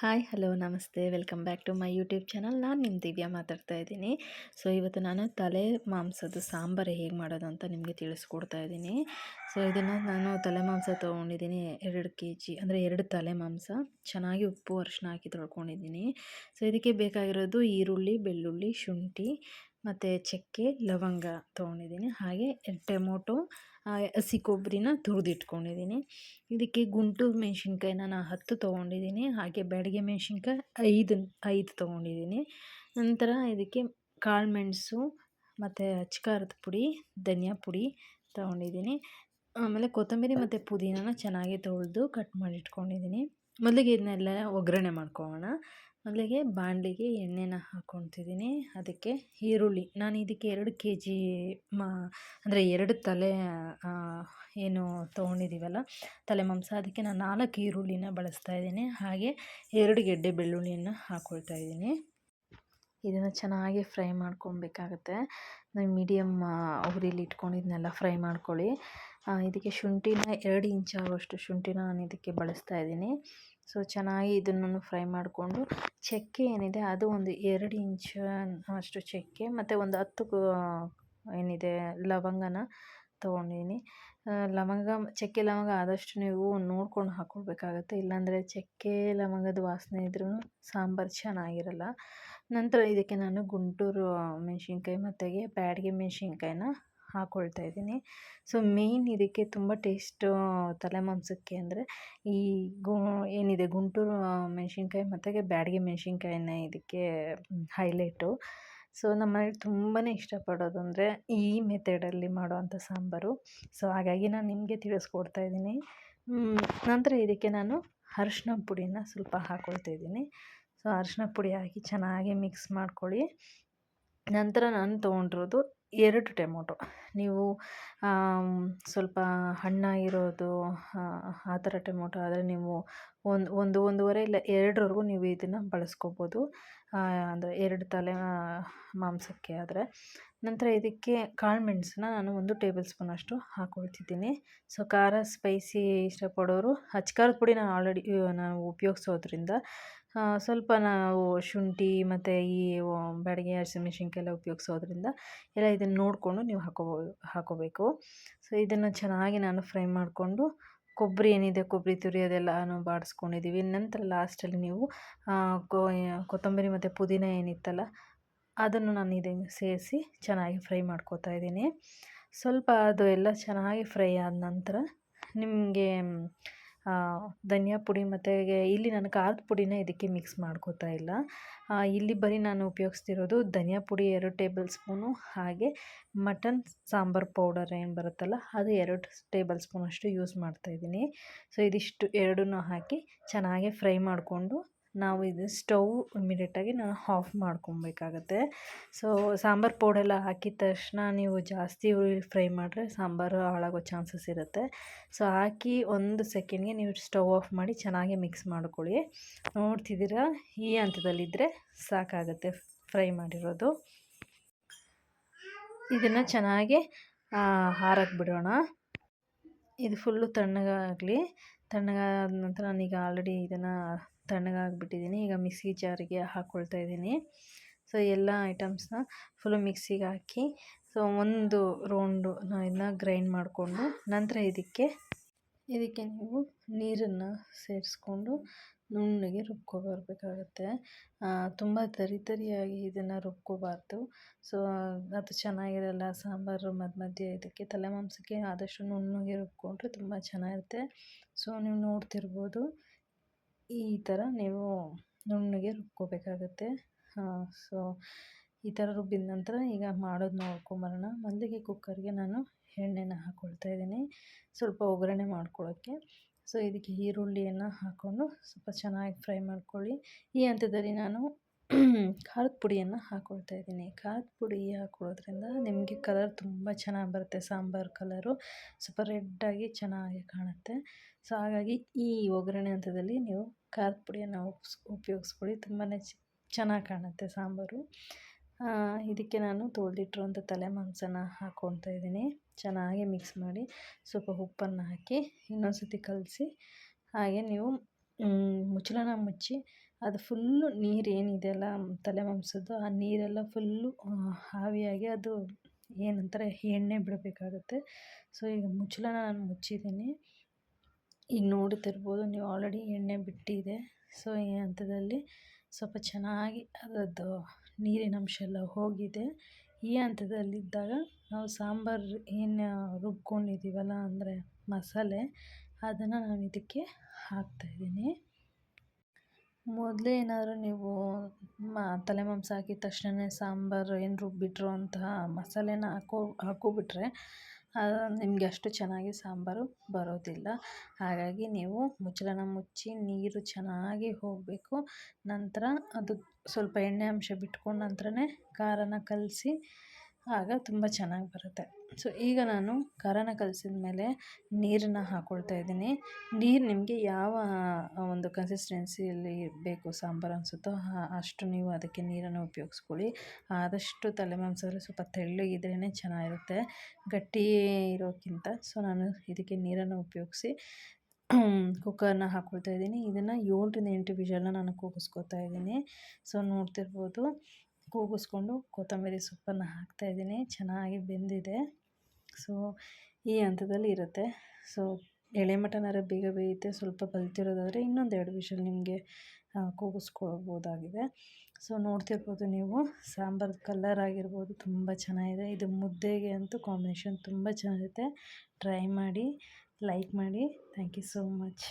Hi hello ನಮಸ್ತೆ welcome back to my YouTube channel. ನಾನು ನಿಮ್ಮ ದಿವ್ಯಾ ಮಾತಾಡ್ತಾ ಇದ್ದೀನಿ. ಸೊ ಇವತ್ತು ನಾನು ತಲೆ ಮಾಂಸದ ಸಾಂಬಾರು ಹೇಗೆ ಮಾಡೋದು ಅಂತ ನಿಮಗೆ ತಿಳಿಸ್ಕೊಡ್ತಾ ಇದ್ದೀನಿ. ಸೊ ಇದನ್ನು ನಾನು ತಲೆ ಮಾಂಸ ತೊಗೊಂಡಿದ್ದೀನಿ 2 kg, ಅಂದರೆ 2 ತಲೆ ಮಾಂಸ ಚೆನ್ನಾಗಿ ಉಪ್ಪು ಅರಿಶಿನ ಹಾಕಿ ತೊಳ್ಕೊಂಡಿದ್ದೀನಿ. ಸೊ ಇದಕ್ಕೆ ಬೇಕಾಗಿರೋದು ಈರುಳ್ಳಿ, ಬೆಳ್ಳುಳ್ಳಿ, ಶುಂಠಿ ಮತ್ತು ಚಕ್ಕೆ, ಲವಂಗ ತೊಗೊಂಡಿದ್ದೀನಿ. ಹಾಗೆ ಟೊಮೊಟೊ, ಹಸಿ ಕೊಬ್ಬರಿನ ತುರಿದಿಟ್ಕೊಂಡಿದ್ದೀನಿ. ಇದಕ್ಕೆ ಗುಂಟೂರು ಮೆಣಸಿನ್ಕಾಯಿನ ನಾನು 10 ತೊಗೊಂಡಿದ್ದೀನಿ. ಹಾಗೆ ಬ್ಯಾಡಗಿ ಮೆಣಸಿನ್ಕಾಯಿ 5 ತೊಗೊಂಡಿದ್ದೀನಿ. ನಂತರ ಇದಕ್ಕೆ ಕಾಳು ಮೆಣಸು ಮತ್ತು ಅಚ್ಕಾರದ ಪುಡಿ, ಧನಿಯಾ ಪುಡಿ ತೊಗೊಂಡಿದ್ದೀನಿ. ಆಮೇಲೆ ಕೊತ್ತಂಬರಿ ಮತ್ತು ಪುದೀನಾನ ಚೆನ್ನಾಗಿ ತೊಳೆದು ಕಟ್ ಮಾಡಿ ಇಟ್ಕೊಂಡಿದ್ದೀನಿ. ಮೊದಲಿಗೆ ಇದನ್ನೆಲ್ಲ ಒಗ್ಗರಣೆ ಮಾಡ್ಕೊಳ್ಳೋಣ. ಮೊದಲಿಗೆ ಬಾಣಲಿಗೆ ಎಣ್ಣೆನ ಹಾಕ್ಕೊತಿದ್ದೀನಿ. ಅದಕ್ಕೆ ಈರುಳ್ಳಿ, ನಾನು ಇದಕ್ಕೆ 2 kg ಅಂದರೆ 2 ತಲೆ ಏನು ತೊಗೊಂಡಿದ್ದೀವಲ್ಲ ತಲೆ ಮಾಂಸ, ಅದಕ್ಕೆ ನಾನು 4 ಈರುಳ್ಳಿನ ಬಳಸ್ತಾ ಇದ್ದೀನಿ. ಹಾಗೆ 2 ಗೆಡ್ಡೆ ಬೆಳ್ಳುಳ್ಳಿಯನ್ನು ಹಾಕ್ಕೊಳ್ತಾ ಇದ್ದೀನಿ. ಇದನ್ನು ಚೆನ್ನಾಗಿ ಫ್ರೈ ಮಾಡ್ಕೊಬೇಕಾಗತ್ತೆ. ಮೀಡಿಯಮ್ ಉರಿಲಿ ಇಟ್ಕೊಂಡು ಇದನ್ನೆಲ್ಲ ಫ್ರೈ ಮಾಡ್ಕೊಳ್ಳಿ. ಇದಕ್ಕೆ ಶುಂಠಿನ 2 ಇಂಚ್ ಆಗುವಷ್ಟು ಶುಂಠಿನ ನಾನು ಇದಕ್ಕೆ ಬಳಸ್ತಾ ಇದ್ದೀನಿ. ಸೊ ಚೆನ್ನಾಗಿ ಇದನ್ನು ಫ್ರೈ ಮಾಡಿಕೊಂಡು, ಚಕ್ಕೆ ಏನಿದೆ ಅದು ಒಂದು 2 ಇಂಚ್ ಅಷ್ಟು ಚಕ್ಕೆ ಮತ್ತು ಒಂದು 10 ಏನಿದೆ ಲವಂಗನ ತೊಗೊಂಡಿದ್ದೀನಿ. ಚಕ್ಕೆ ಲವಂಗ ಆದಷ್ಟು ನೀವು ನೋಡ್ಕೊಂಡು ಹಾಕ್ಕೊಳ್ಬೇಕಾಗತ್ತೆ, ಇಲ್ಲಾಂದರೆ ಚಕ್ಕೆ ಲವಂಗದ ವಾಸನೆ ಇದ್ರೂ ಸಾಂಬಾರು ಚೆನ್ನಾಗಿರಲ್ಲ. ನಂತರ ಇದಕ್ಕೆ ನಾನು ಗುಂಟೂರು ಮೆಣಸಿನ್ಕಾಯಿ ಮತ್ತು ಬ್ಯಾಡಗಿ ಮೆಣಸಿನ್ಕಾಯಿನ ಹಾಕ್ಕೊಳ್ತಾ ಇದ್ದೀನಿ. ಸೊ ಮೇಯ್ನ್ ಇದಕ್ಕೆ ತುಂಬ ಟೇಸ್ಟು ತಲೆ ಮಾಂಸಕ್ಕೆ ಅಂದರೆ ಈ ಏನಿದೆ ಗುಂಟೂರು ಮೆಣಸಿನ್ಕಾಯಿ ಮತ್ತು ಬ್ಯಾಡಗಿ ಮೆಣಸಿನ್ಕಾಯಿನೇ ಇದಕ್ಕೆ ಹೈಲೈಟು. ಸೊ ನಮ್ಮ ಮನೇಲಿ ತುಂಬಾ ಇಷ್ಟಪಡೋದು ಅಂದರೆ ಈ ಮೆಥಡಲ್ಲಿ ಮಾಡೋವಂಥ ಸಾಂಬಾರು. ಸೊ ಹಾಗಾಗಿ ನಾನು ನಿಮಗೆ ತಿಳಿಸ್ಕೊಡ್ತಾ ಇದ್ದೀನಿ. ನಂತರ ಇದಕ್ಕೆ ನಾನು ಅರಿಶಿನ ಪುಡಿನ ಸ್ವಲ್ಪ ಹಾಕ್ಕೊಳ್ತಾ ಇದ್ದೀನಿ. ಸೊ ಅರಿಶಿನ ಪುಡಿ ಹಾಕಿ ಚೆನ್ನಾಗಿ ಮಿಕ್ಸ್ ಮಾಡ್ಕೊಳ್ಳಿ. ನಂತರ ನಾನು ತೊಗೊಂಡಿರೋದು 2 ಟೊಮೊಟೊ. ನೀವು ಸ್ವಲ್ಪ ಹಣ್ಣಾಗಿರೋದು ಆ ಥರ ಟೊಮೊಟೊ ಆದರೆ ನೀವು ಒಂದೂವರೆ ಇಲ್ಲ 2ವರೆಗೂ ನೀವು ಇದನ್ನು ಬಳಸ್ಕೋಬೋದು, ಅಂದರೆ 2 ತಲೆ ಮಾಂಸಕ್ಕೆ ಆದರೆ. ನಂತರ ಇದಕ್ಕೆ ಕಾಳು ಮೆಣಸನ್ನ ನಾನು 1 ಟೇಬಲ್ ಸ್ಪೂನಷ್ಟು ಹಾಕ್ಕೊಳ್ತಿದ್ದೀನಿ. ಸೊ ಖಾರ ಸ್ಪೈಸಿ ಇಷ್ಟಪಡೋರು ಅಚ್ಕಾರದ ಪುಡಿ ನಾವು ಉಪಯೋಗಿಸೋದ್ರಿಂದ ಸ್ವಲ್ಪ ನಾವು ಶುಂಠಿ ಮತ್ತು ಈ ಬ್ಯಾಡಗಿ ಹಸಿಮೆಣ್ಸಿನ್ಕಾಯಿ ಎಲ್ಲ ಉಪಯೋಗಿಸೋದ್ರಿಂದ ಎಲ್ಲ ಇದನ್ನು ನೋಡಿಕೊಂಡು ನೀವು ಹಾಕ್ಕೋಬೇಕು. ಸೊ ಇದನ್ನು ಚೆನ್ನಾಗಿ ನಾನು ಫ್ರೈ ಮಾಡಿಕೊಂಡು, ಕೊಬ್ಬರಿ ಏನಿದೆ ಕೊಬ್ಬರಿ ತುರಿಯೋದೆಲ್ಲನೂ ಬಾಡಿಸ್ಕೊಂಡಿದ್ದೀವಿ. ನಂತರ ಲಾಸ್ಟಲ್ಲಿ ನೀವು ಕೊತ್ತಂಬರಿ ಮತ್ತು ಪುದೀನ ಏನಿತ್ತಲ್ಲ ಅದನ್ನು ನಾನು ಇದನ್ನು ಸೇರಿಸಿ ಚೆನ್ನಾಗಿ ಫ್ರೈ ಮಾಡ್ಕೋತಾ ಇದ್ದೀನಿ. ಸ್ವಲ್ಪ ಅದು ಎಲ್ಲ ಚೆನ್ನಾಗಿ ಫ್ರೈ ಆದ ನಂತರ ನಿಮಗೆ ಧನಿಯಾ ಪುಡಿ ಮತ್ತು ಇಲ್ಲಿ ನಾನು ಖಾರದ ಪುಡಿನ ಇದಕ್ಕೆ ಮಿಕ್ಸ್ ಮಾಡ್ಕೋತಾ ಇಲ್ಲ. ಇಲ್ಲಿ ಬರೀ ನಾನು ಉಪಯೋಗಿಸ್ತಿರೋದು ಧನಿಯಾ ಪುಡಿ 2 ಟೇಬಲ್ ಸ್ಪೂನು, ಹಾಗೆ ಮಟನ್ ಸಾಂಬಾರು ಪೌಡರ್ ಏನು ಬರುತ್ತಲ್ಲ ಅದು 2 ಟೇಬಲ್ ಸ್ಪೂನಷ್ಟು ಯೂಸ್ ಮಾಡ್ತಾಯಿದ್ದೀನಿ. ಸೊ ಇದಿಷ್ಟು ಎರಡನ್ನೂ ಹಾಕಿ ಚೆನ್ನಾಗಿ ಫ್ರೈ ಮಾಡಿಕೊಂಡು ನಾವು ಇದು ಸ್ಟವ್ ಇಮಿಡಿಯೇಟಾಗಿ ನಾವು ಆಫ್ ಮಾಡ್ಕೊಬೇಕಾಗತ್ತೆ. ಸೊ ಸಾಂಬಾರು ಪೌಡೆಲ್ಲ ಹಾಕಿದ ತಕ್ಷಣ ನೀವು ಜಾಸ್ತಿ ಫ್ರೈ ಮಾಡಿದ್ರೆ ಸಾಂಬಾರು ಹಾಳಾಗೋ ಚಾನ್ಸಸ್ ಇರುತ್ತೆ. ಸೊ ಹಾಕಿ 1 ಸೆಕೆಂಡ್ಗೆ ನೀವು ಸ್ಟವ್ ಆಫ್ ಮಾಡಿ ಚೆನ್ನಾಗಿ ಮಿಕ್ಸ್ ಮಾಡ್ಕೊಳ್ಳಿ. ನೋಡ್ತಿದ್ದೀರಾ, ಈ ಹಂತದಲ್ಲಿದ್ದರೆ ಸಾಕಾಗುತ್ತೆ ಫ್ರೈ ಮಾಡಿರೋದು. ಇದನ್ನು ಚೆನ್ನಾಗಿ ಆರಕ್ಕೆ ಬಿಡೋಣ. ಇದು ಫುಲ್ಲು ತಣ್ಣಗಾಗಲಿ. ತಣ್ಣಗಾದ ನಂತರ ನಾನೀಗ ಆಲ್ರೆಡಿ ಇದನ್ನು ತಣ್ಣಗಾಗಿಬಿಟ್ಟಿದ್ದೀನಿ. ಈಗ ಮಿಕ್ಸಿ ಜಾರಿಗೆ ಹಾಕ್ಕೊಳ್ತಾ ಇದ್ದೀನಿ. ಸೊ ಎಲ್ಲ ಐಟಮ್ಸ್ನ ಫುಲ್ಲು ಮಿಕ್ಸಿಗೆ ಹಾಕಿ ಸೊ ಒಂದು ರೌಂಡು ನಾನು ಇದನ್ನ ಗ್ರೈಂಡ್ ಮಾಡಿಕೊಂಡು, ನಂತರ ಇದಕ್ಕೆ ನೀವು ನೀರನ್ನು ಸೇರಿಸ್ಕೊಂಡು ನುಣ್ಣಗೆ ರುಬ್ಕೊಬರ್ಬೇಕಾಗತ್ತೆ. ತುಂಬ ತರಿಯಾಗಿ ಇದನ್ನು ರುಬ್ಕೋಬಾರ್ದು. ಸೊ ಅದು ಚೆನ್ನಾಗಿರಲ್ಲ ಸಾಂಬಾರು. ಮಧ್ಯೆ ಇದಕ್ಕೆ ತಲೆ ಮಾಂಸಕ್ಕೆ ಆದಷ್ಟು ನುಣ್ಣಗೆ ರುಬ್ಕೊಂಡ್ರೆ ತುಂಬ ಚೆನ್ನಾಗಿರುತ್ತೆ. ಸೊ ನೀವು ನೋಡ್ತಿರ್ಬೋದು, ಈ ಥರ ನೀವು ನುಣ್ಣಗೆ ರುಬ್ಕೋಬೇಕಾಗತ್ತೆ. ಸೊ ಈ ಥರ ರುಬ್ಬಿದ ನಂತರ ಈಗ ಮಾಡೋದು ನೋಡ್ಕೊಂಬರೋಣ. ಮೊದಲಿಗೆ ಕುಕ್ಕರ್ಗೆ ನಾನು ಎಣ್ಣೆನ ಹಾಕ್ಕೊಳ್ತಾ ಇದ್ದೀನಿ ಸ್ವಲ್ಪ ಒಗ್ಗರಣೆ ಮಾಡ್ಕೊಳ್ಳೋಕ್ಕೆ. ಸೊ ಇದಕ್ಕೆ ಈರುಳ್ಳಿಯನ್ನು ಹಾಕ್ಕೊಂಡು ಸ್ವಲ್ಪ ಚೆನ್ನಾಗಿ ಫ್ರೈ ಮಾಡ್ಕೊಳ್ಳಿ. ಈ ಹಂತದಲ್ಲಿ ನಾನು ಖಾರದ ಪುಡಿಯನ್ನು ಹಾಕ್ಕೊಳ್ತಾ ಇದ್ದೀನಿ. ಖಾರದ ಪುಡಿ ಹಾಕ್ಕೊಳ್ಳೋದ್ರಿಂದ ನಿಮಗೆ ಕಲರ್ ತುಂಬ ಚೆನ್ನಾಗಿ ಬರುತ್ತೆ. ಸಾಂಬಾರು ಕಲರು ಸ್ವಲ್ಪ ರೆಡ್ಡಾಗಿ ಚೆನ್ನಾಗಿ ಕಾಣುತ್ತೆ. ಸೊ ಹಾಗಾಗಿ ಈ ಒಗ್ಗರಣೆ ಹಂತದಲ್ಲಿ ನೀವು ಖಾರದ ಪುಡಿಯನ್ನು ಉಪಯೋಗಿಸ್ಕೊಳ್ಳಿ, ತುಂಬಾ ಚೆನ್ನಾಗಿ ಕಾಣುತ್ತೆ ಸಾಂಬಾರು. ಇದಕ್ಕೆ ನಾನು ತೊಳೆದಿಟ್ಟಿರುವಂಥ ತಲೆ ಮಾಂಸನ ಹಾಕ್ಕೊಳ್ತಾ ಇದ್ದೀನಿ. ಚೆನ್ನಾಗಿ ಮಿಕ್ಸ್ ಮಾಡಿ ಸ್ವಲ್ಪ ಉಪ್ಪನ್ನು ಹಾಕಿ ಇನ್ನೊಂದು ಸತಿ ಕಲಸಿ, ಹಾಗೆ ನೀವು ಮುಚ್ಚಳನ ಮುಚ್ಚಿ ಅದು ಫುಲ್ಲು ನೀರೇನಿದೆಯಲ್ಲ ತಲೆ ಮಾಂಸದ್ದು ಆ ನೀರೆಲ್ಲ ಫುಲ್ಲು ಆವಿಯಾಗಿ ಅದು ಏನಂತಾರೆ ಎಣ್ಣೆ ಬಿಡಬೇಕಾಗುತ್ತೆ. ಸೊ ಈಗ ಮುಚ್ಚಳನ ನಾನು ಮುಚ್ಚಿದ್ದೀನಿ. ಈಗ ನೋಡ್ತಿರ್ಬೋದು ನೀವು ಆಲ್ರೆಡಿ ಎಣ್ಣೆ ಬಿಟ್ಟಿದೆ. ಸೊ ಈ ಹಂತದಲ್ಲಿ ಸ್ವಲ್ಪ ಚೆನ್ನಾಗಿ ಅದರದ್ದು ನೀರಿನ ಅಂಶ ಎಲ್ಲ ಹೋಗಿದೆ. ಈ ಹಂತದಲ್ಲಿದ್ದಾಗ ನಾವು ಸಾಂಬಾರು ಏನು ರುಬ್ಕೊಂಡಿದ್ದೀವಲ್ಲ ಅಂದರೆ ಮಸಾಲೆ, ಅದನ್ನು ನಾನು ಇದಕ್ಕೆ ಹಾಕ್ತಾಯಿದ್ದೀನಿ. ಮೊದಲೇ ಏನಾದರೂ ನೀವು ತಲೆ ಮಾಂಸ ಹಾಕಿದ ತಕ್ಷಣವೇ ಸಾಂಬಾರು ಏನು ರುಬ್ಬಿಟ್ರು ಅಂತಹ ಮಸಾಲೆನ ಹಾಕ್ಕೊಬಿಟ್ರೆ ನಿಮಗೆ ಅಷ್ಟು ಚೆನ್ನಾಗಿ ಸಾಂಬಾರು ಬರೋದಿಲ್ಲ. ಹಾಗಾಗಿ ನೀವು ಮುಚ್ಚಳನ ಮುಚ್ಚಿ ನೀರು ಚೆನ್ನಾಗಿ ಹೋಗಬೇಕು. ನಂತರ ಅದು ಸ್ವಲ್ಪ ಎಣ್ಣೆ ಅಂಶ ಬಿಟ್ಕೊಂಡ ನಂತರನೇ ಖಾರನ ಕಲಸಿ ಆಗ ತುಂಬ ಚೆನ್ನಾಗಿ ಬರುತ್ತೆ. ಸೊ ಈಗ ನಾನು ಖಾರನ ಕಲಸಿದ ಮೇಲೆ ನೀರನ್ನ ಹಾಕ್ಕೊಳ್ತಾ ಇದ್ದೀನಿ. ನೀರು ನಿಮಗೆ ಯಾವ ಒಂದು ಕನ್ಸಿಸ್ಟೆನ್ಸಿಯಲ್ಲಿ ಬೇಕು ಸಾಂಬಾರು ಅನಿಸುತ್ತೋ ಅಷ್ಟು ನೀವು ಅದಕ್ಕೆ ನೀರನ್ನು ಉಪಯೋಗಿಸ್ಕೊಳ್ಳಿ. ಆದಷ್ಟು ತಲೆ ಮಾಂಸದಲ್ಲಿ ಸ್ವಲ್ಪ ತೆಳ್ಳಗಿದ್ರೇ ಚೆನ್ನಾಗಿರುತ್ತೆ, ಗಟ್ಟಿ ಇರೋಕ್ಕಿಂತ. ಸೊ ನಾನು ಇದಕ್ಕೆ ನೀರನ್ನು ಉಪಯೋಗಿಸಿ ಕುಕ್ಕರ್ನ ಹಾಕ್ಕೊಳ್ತಾ ಇದ್ದೀನಿ. ಇದನ್ನು 7ರಿಂದ 8 ವಿಷಲ್ನ ನಾನು ಕೂಗಿಸ್ಕೊತಾ ಇದ್ದೀನಿ. ಸೊ ನೋಡ್ತಿರ್ಬೋದು, ಕೂಗಿಸ್ಕೊಂಡು ಕೊತ್ತಂಬರಿ ಸೊಪ್ಪನ್ನು ಹಾಕ್ತಾಯಿದ್ದೀನಿ. ಚೆನ್ನಾಗಿ ಬೆಂದಿದೆ. ಸೊ ಈ ಹಂತದಲ್ಲಿ ಇರುತ್ತೆ. ಸೊ ಎಳೆ ಮಟನಾದ್ರೆ ಬೇಗ ಬೇಯುತ್ತೆ. ಸ್ವಲ್ಪ ಕಲ್ತಿರೋದಾದರೆ ಇನ್ನೊಂದು 2 ವಿಷಲ್ ನಿಮಗೆ ಕೂಗಿಸ್ಕೊಳ್ಬೋದಾಗಿದೆ. ಸೊ ನೋಡ್ತಿರ್ಬೋದು ನೀವು, ಸಾಂಬಾರು ಕಲರ್ ಆಗಿರ್ಬೋದು ತುಂಬ ಚೆನ್ನಾಗಿದೆ. ಇದು ಮುದ್ದೆಗೆ ಅಂತೂ ಕಾಂಬಿನೇಷನ್ ತುಂಬ ಚೆನ್ನಾಗಿರುತ್ತೆ. ಟ್ರೈ ಮಾಡಿ, ಲೈಕ್ ಮಾಡಿ. Thank you so much.